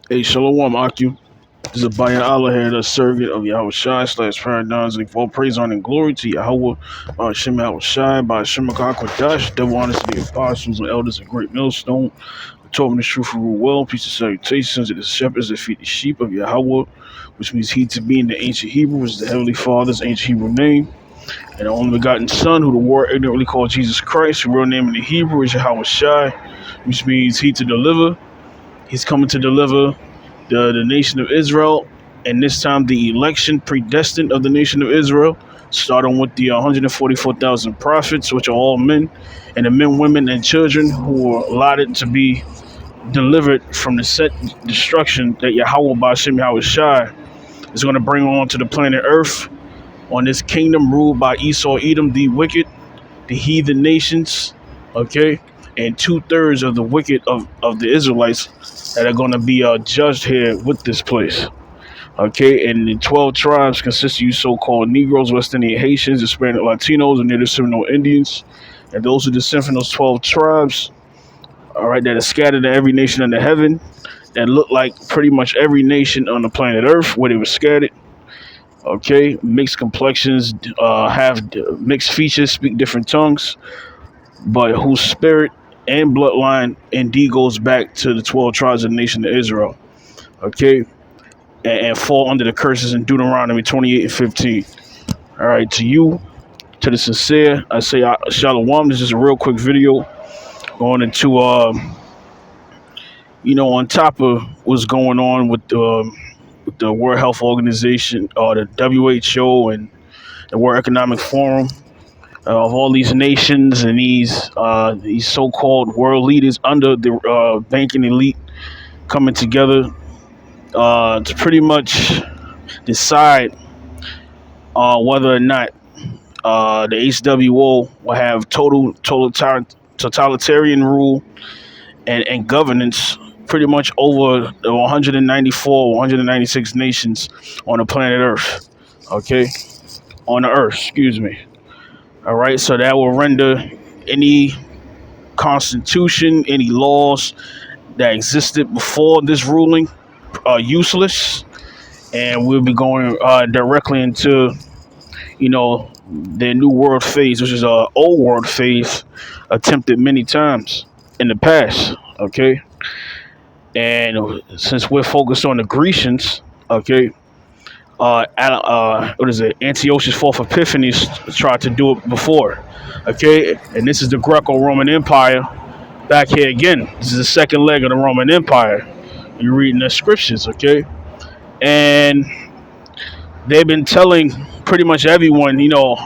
Hey, Shalom, Akim. This is Bayan Allah here, the surrogate of Yahawashi slash paradigms. Like all praise, honor, and glory to Yahawah, Bahashem Yahawashi, Bahashem Kodash, double honors to the apostles and elders of Greatmillstone, the Torah and the truth rule well, peace and salutations to the shepherds that feed the sheep of Yahawah, which means he to be in the ancient Hebrew, which is the Heavenly Father's ancient Hebrew name, and the only begotten Son, who the world ignorantly called Jesus Christ, whose real name in the Hebrew is Yahawashi, which means he to deliver. He's coming to deliver the nation of Israel, and this time the election predestined of the nation of Israel, starting with the 144,000 prophets, which are all men, and the men, women, and children who were allotted to be delivered from the set destruction that Yahawah Ba'ashem Yahawashi is going to bring on to the planet Earth on this kingdom ruled by Esau, Edom, the wicked, the heathen nations, okay, and 2/3 of the wicked of the Israelites that are going to be judged here with this place. Okay, and the 12 tribes consist of you so-called Negroes, West Indian Haitians, Hispanic Latinos, and Native Seminole Indians. And those who descend from those 12 tribes, all right, that are scattered in every nation under heaven, that look like pretty much every nation on the planet Earth where they were scattered. Okay, mixed complexions, have mixed features, speak different tongues, but whose spirit and bloodline indeed goes back to the 12 tribes of the nation of Israel. Okay, and fall under the curses in Deuteronomy 28 and 15. All right, to you, to the sincere, I say Shalom. This is a real quick video going into, on top of what's going on with the World Health Organization or the WHO and the World Economic Forum of all these nations and these so-called world leaders under the banking elite coming together to pretty much decide whether or not the HWO will have totalitarian rule and governance pretty much over the 194, 196 nations on the planet Earth. Okay, on the Earth, excuse me. All right, so that will render any constitution, any laws that existed before this ruling useless, and we'll be going directly into their new world phase, which is a old world phase attempted many times in the past. Okay, and since we're focused on the Grecians, okay, what is it? Antiochus Fourth Epiphanes tried to do it before. Okay, and this is the Greco-Roman Empire back here again. This is the second leg of the Roman Empire. You're reading the scriptures, okay, and they've been telling pretty much everyone,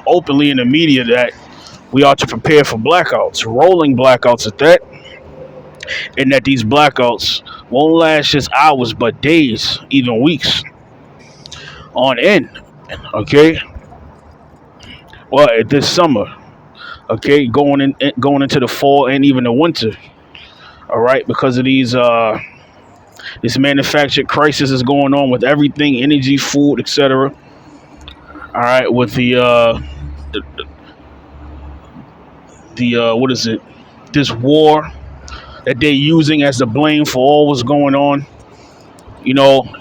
openly in the media that we ought to prepare for blackouts, rolling blackouts at that, and that these blackouts won't last just hours, but days, even weeks on end. Okay, well, this summer, okay, going into the fall and even the winter. All right, because of this manufactured crisis is going on with everything, energy, food, etc. All right, with the what is it? This war that they're using as the blame for all what's going on.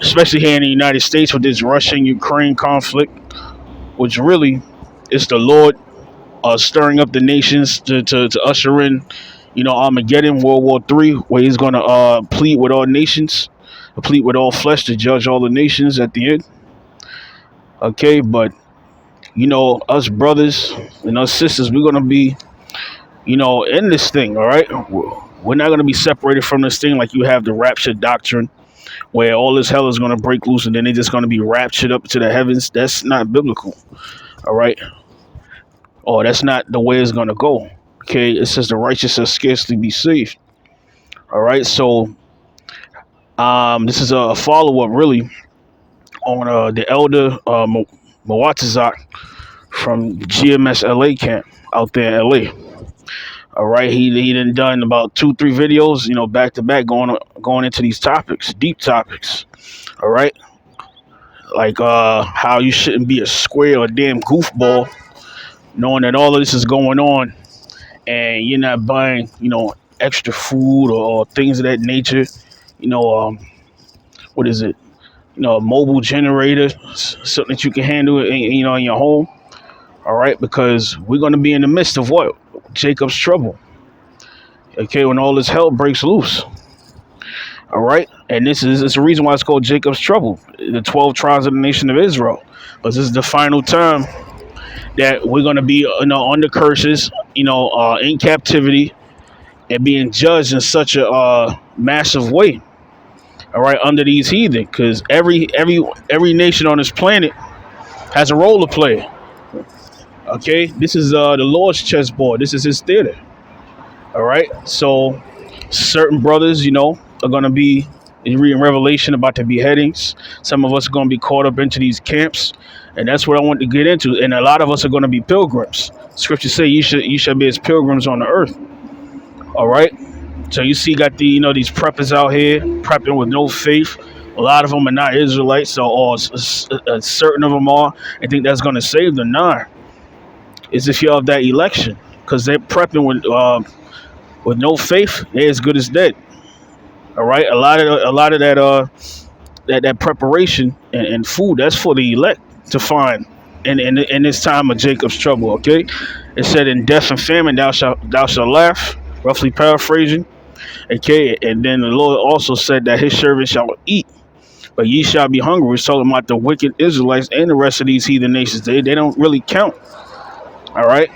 Especially here in the United States with this Russian-Ukraine conflict, which really is the Lord stirring up the nations to usher in, Armageddon, World War III, where He's going to plead with all nations, plead with all flesh to judge all the nations at the end. Okay, but us brothers and us sisters, we're going to be, in this thing. All right, we're not going to be separated from this thing like you have the rapture doctrine, where all this hell is going to break loose and then they're just going to be raptured up to the heavens. That's not biblical. All right, or that's not the way it's going to go. Okay, it says the righteous shall scarcely be saved. All right, so this is a follow-up really on the elder Mawatazak from GMS LA camp out there in LA. All right, he done about 2-3 videos, back to back, going into these topics, deep topics. All right, like how you shouldn't be a square or a damn goofball, knowing that all of this is going on, and you're not buying, extra food or things of that nature, you know, um, what is it? A mobile generator, something that you can handle in your home. All right, because we're going to be in the midst of what? Jacob's trouble. Okay, when all this hell breaks loose. All right, and this is the reason why it's called Jacob's trouble. The 12 tribes of the nation of Israel, because this is the final time that we're going to be, under curses, in captivity and being judged in such a massive way. All right, under these heathen, because every nation on this planet has a role to play. Okay, this is the Lord's chessboard. This is His theater. All right, so certain brothers, are going to be reading Revelation about the beheadings. Some of us are going to be caught up into these camps, and that's what I want to get into. And a lot of us are going to be pilgrims. Scripture say you should be as pilgrims on the earth. All right. So you see, got these preppers out here prepping with no faith. A lot of them are not Israelites, or certain of them are. I think that's going to save them. Nah, it's if you're of that election, because they're prepping with no faith. They're as good as dead. All right, a lot of that preparation and food, that's for the elect to find in this time of Jacob's trouble. Okay, it said, in death and famine thou shalt laugh. Roughly paraphrasing. Okay, and then the Lord also said that His servants shall eat, but ye shall be hungry. We're talking about the wicked Israelites and the rest of these heathen nations. They don't really count. All right,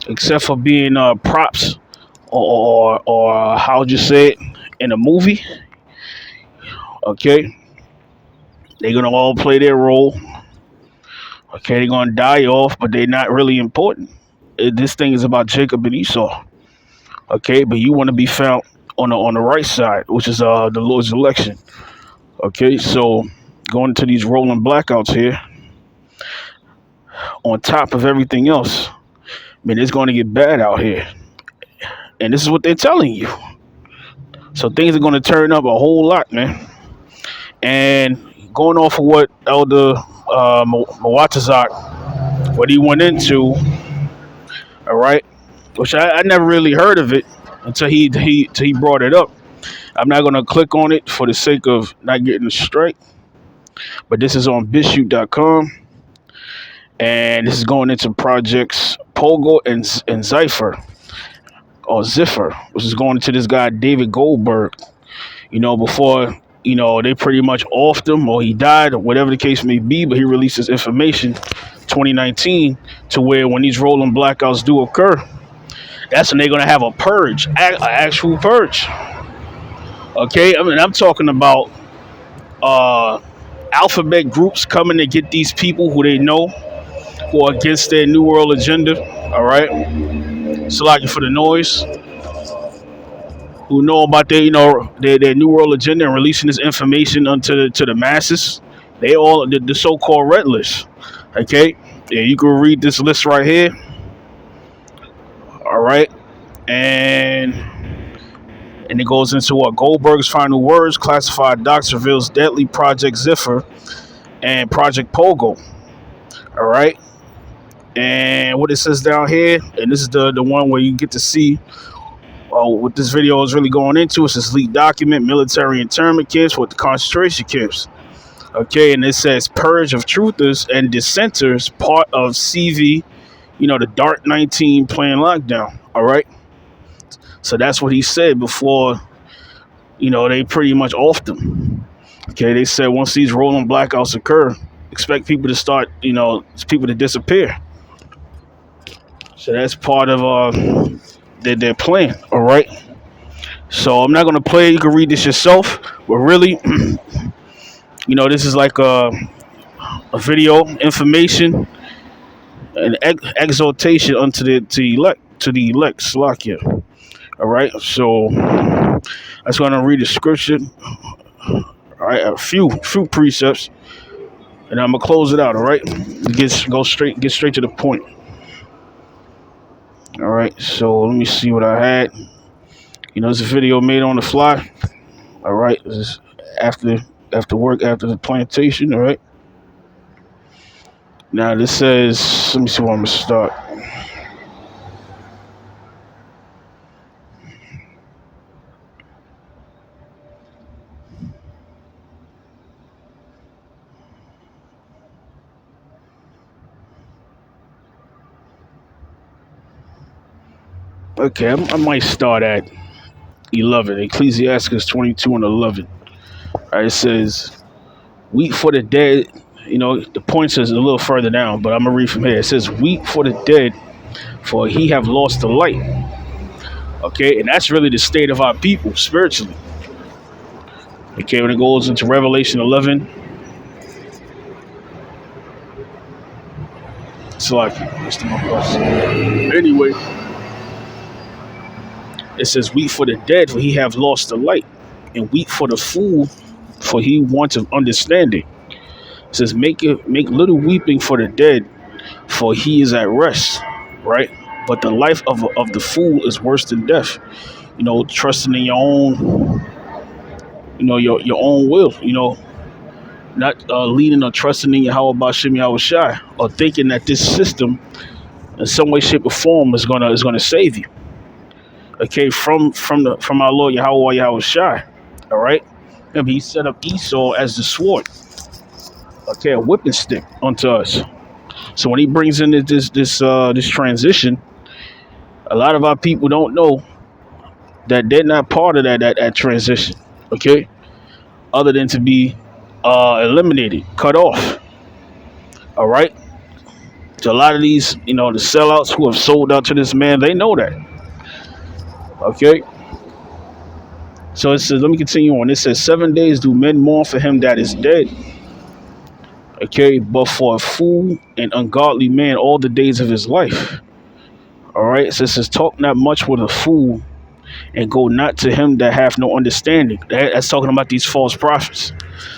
except for being props, or how would you say it, in a movie. Okay, they're gonna all play their role. Okay, they're gonna die off, but they're not really important. This thing is about Jacob and Esau. Okay, but you want to be found on the right side, which is the Lord's election. Okay, so going to these rolling blackouts here, on top of everything else, man, it's going to get bad out here, and this is what they're telling you. So things are going to turn up a whole lot, man. And going off of what Elder Mawatazak, what he went into, all right, which I never really heard of it until he brought it up. I'm not going to click on it for the sake of not getting a strike, but this is on BitChute.com, and this is going into projects Pogo and Zephyr, or Ziffer, which is going to this guy David Goldberg. Before they pretty much offed him, or he died, or whatever the case may be. But he released his information 2019, to where when these rolling blackouts do occur, that's when they're gonna have a purge, an actual purge. Okay, I mean, I'm talking about uh, alphabet groups coming to get these people who they know who are against their New World agenda. All right, Salaki for the noise. Who know about their New World agenda and releasing this information to the masses. They all the so-called red list. Okay, yeah, you can read this list right here. All right, and it goes into what Goldberg's final words: classified docs reveals deadly Project Ziffer and Project Pogo. All right, and what it says down here, and this is the one where you get to see what this video is really going into. Is this leaked document, military internment camps with the concentration camps. Okay, and it says purge of truthers and dissenters, part of CV, the Dark 19 plan lockdown. All right, so that's what he said before, they pretty much offed him. Okay, they said once these rolling blackouts occur, expect people to start, people to disappear. So that's part of their plan. All right. So I'm not gonna play it. You can read this yourself. But really, this is like a video information and exhortation unto the elect, Slakia. All right. So I just want to read the scripture. All right, a few precepts, and I'm gonna close it out. All right, get straight to the point. All right. So let me see what I had. It's a video made on the fly. All right. This is after work, after the plantation. All right. Now this says, let me see where I'm gonna start. Okay, I might start at 11. Ecclesiastes 22 and 11. All right, it says, "Weep for the dead." You know, the point says a little further down, but I'm gonna read from here. It says, "Weep for the dead, for he have lost the light." Okay, and that's really the state of our people spiritually. Okay, when it goes into Revelation 11, it's like, anyway, it says, "Weep for the dead, for he have lost the light, and weep for the fool, for he wants of understanding." It says, make little weeping for the dead, for he is at rest, right? But the life of the fool is worse than death. You know, trusting in your own, your own will. You know, not leaning or trusting in BAHASHAM Yahawashi, or thinking that this system, in some way, shape, or form, is gonna save you. Okay, from our Lord Yahawah Yahawashi. All right, and he set up Esau as the sword. Okay, a whipping stick unto us. So when he brings in this transition, a lot of our people don't know that they're not part of that transition. Okay, other than to be eliminated, cut off. All right. So a lot of these, the sellouts who have sold out to this man, they know that. Okay. So it says, let me continue on. It says, 7 days do men mourn for him that is dead. Okay, but for a fool and ungodly man, all the days of his life. All right. So it says, talk not much with a fool, and go not to him that hath no understanding. That's talking about these false prophets.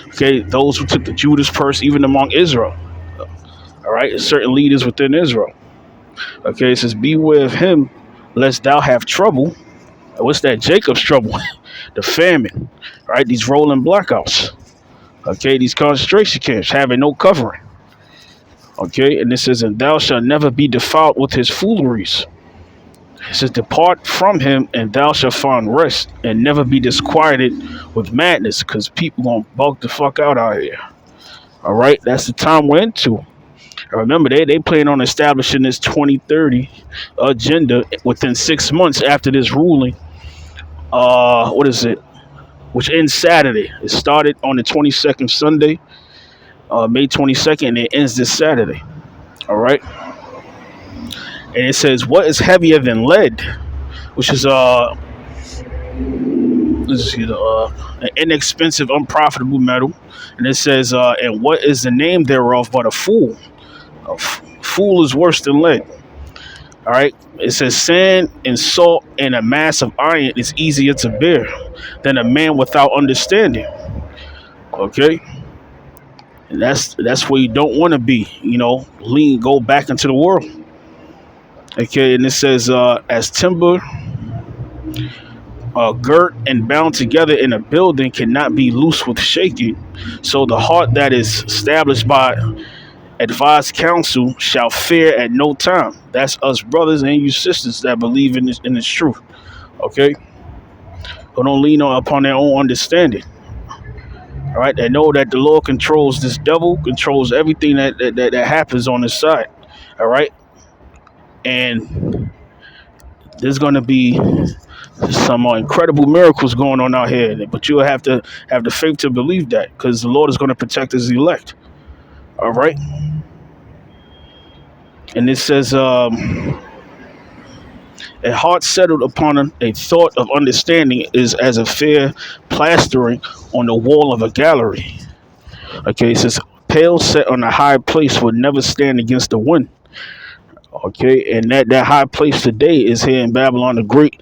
Okay, those who took the Judas purse, even among Israel. All right, certain leaders within Israel. Okay, it says, beware of him, lest thou have trouble. What's that? Jacob's trouble, the famine. All right, these rolling blackouts. Okay, these concentration camps having no covering. Okay, and it says, and thou shalt never be defiled with his fooleries. It says, depart from him, and thou shalt find rest, and never be disquieted with madness, because people gonna bulk the fuck out here. All right, that's the time we're into. Remember, they plan on establishing this 2030 agenda within 6 months after this ruling. What is it? Which ends Saturday. It started on the 22nd Sunday, May 22nd, and it ends this Saturday. All right. And it says, what is heavier than lead? Which is an inexpensive, unprofitable metal. And it says, and what is the name thereof but a fool? Fool is worse than lead. All right. It says, sand and salt and a mass of iron is easier to bear than a man without understanding. Okay. And that's where you don't want to be, go back into the world. Okay. And it says, as timber girt and bound together in a building cannot be loose with shaking, so the heart that is established by advised counsel shall fear at no time. That's us brothers and you sisters that believe in this truth. Okay, who don't lean on upon their own understanding. All right, they know that the Lord controls this devil, controls everything that happens on this side. All right, and there's going to be some incredible miracles going on out here, but you'll have to have the faith to believe that, because the Lord is going to protect his elect. All right. And it says, a heart settled upon a thought of understanding is as a fair plastering on the wall of a gallery. Okay, it says, pale set on a high place would never stand against the wind. Okay, and that high place today is here in Babylon the Great,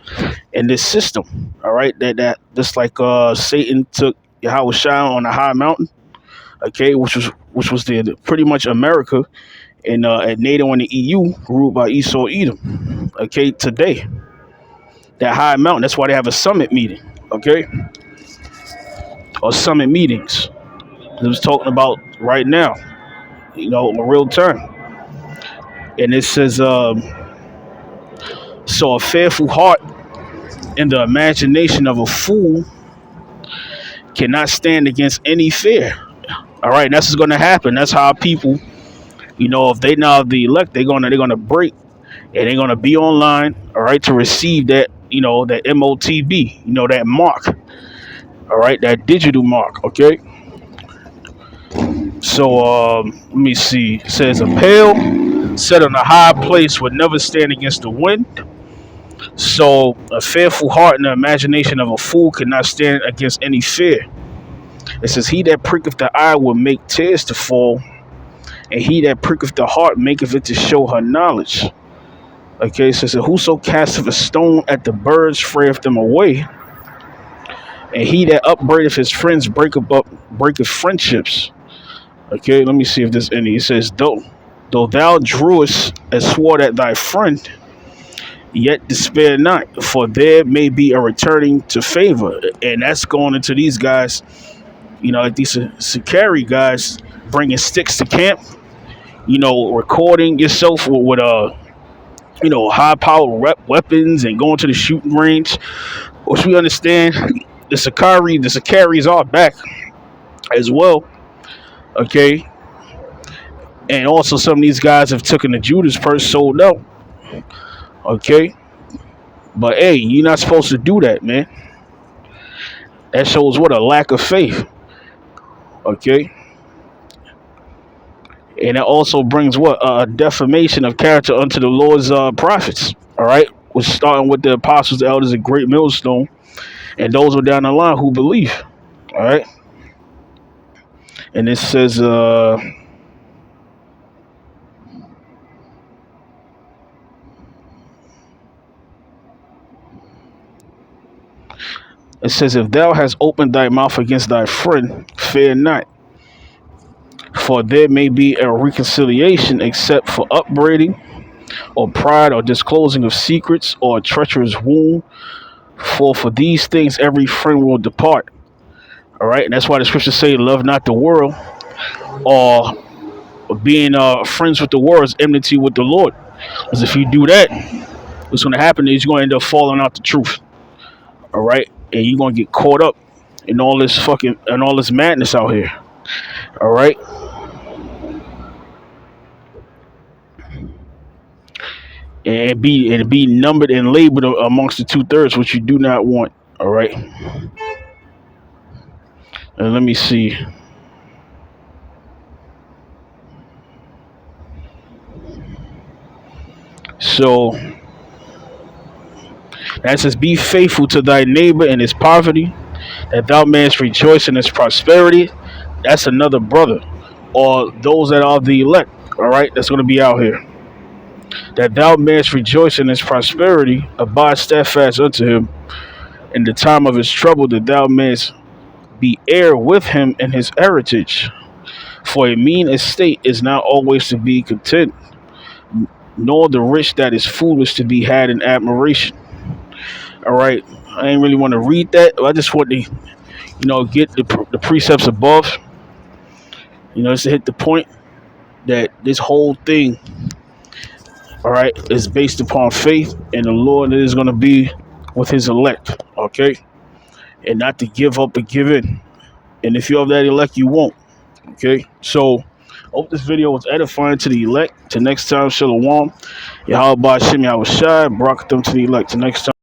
in this system. All right, that just like Satan took Yahawashi on a high mountain. Okay, which was the pretty much America, and NATO and the EU ruled by Esau Edom. Okay, today that high mountain. That's why they have a summit meeting. Okay, or summit meetings. It was talking about right now. In real time. And it says, so a fearful heart in the imagination of a fool cannot stand against any fear. All right, that's what's going to happen. That's how people, if they now the elect, they're gonna break and they're gonna be online, all right, to receive that, that MOTB, that mark, all right, that digital mark, okay. So let me see. It says a pail set on a high place would never stand against the wind. So a fearful heart and the imagination of a fool cannot stand against any fear. It says, he that pricketh the eye will make tears to fall, and he that pricketh the heart maketh it to show her knowledge. Okay, it says, whoso casteth a stone at the birds frayeth them away, and he that upbraideth his friends breaketh friendships. Okay, let me see if there's any. It says, though thou drewest a sword at thy friend, yet despair not, for there may be a returning to favor. And that's going into these guys, like these Sakari guys bringing sticks to camp, recording yourself with high powered weapons and going to the shooting range, which we understand the Sakaris are back as well. Okay. And also some of these guys have taken the Judas purse sold out. Okay. But hey, you're not supposed to do that, man. That shows what a lack of faith. Okay. And that also brings what a defamation of character unto the Lord's prophets. All right. We're starting with the apostles, the elders, and Greatmillstone, and those are down the line who believe. All right. And it says, if thou hast opened thy mouth against thy friend, fear not. For there may be a reconciliation except for upbraiding, or pride, or disclosing of secrets, or a treacherous wound. For these things every friend will depart. All right, and that's why the scriptures say, love not the world, or being friends with the world is enmity with the Lord. Because if you do that, what's going to happen is you're going to end up falling out the truth. All right, and you're going to get caught up in all this madness out here. All right. And be numbered and labeled amongst the 2/3, which you do not want. All right. And let me see. So that says, be faithful to thy neighbor in his poverty, that thou mayest rejoice in his prosperity. That's another brother, or those that are the elect. All right, that's going to be out here. That thou mayest rejoice in his prosperity, abide steadfast unto him in the time of his trouble, that thou mayest be heir with him in his heritage. For a mean estate is not always to be content, nor the rich that is foolish to be had in admiration. All right, I ain't really want to read that. I just want to, get the precepts above. Just to hit the point that this whole thing, all right, is based upon faith, and the Lord is going to be with his elect, okay? And not to give up and give in. And if you're of that elect, you won't, okay? So, hope this video was edifying to the elect. Till next time, Shalom. Yahawah, BAHASHAM, Yahawashi, Barak them to the elect. Till next time.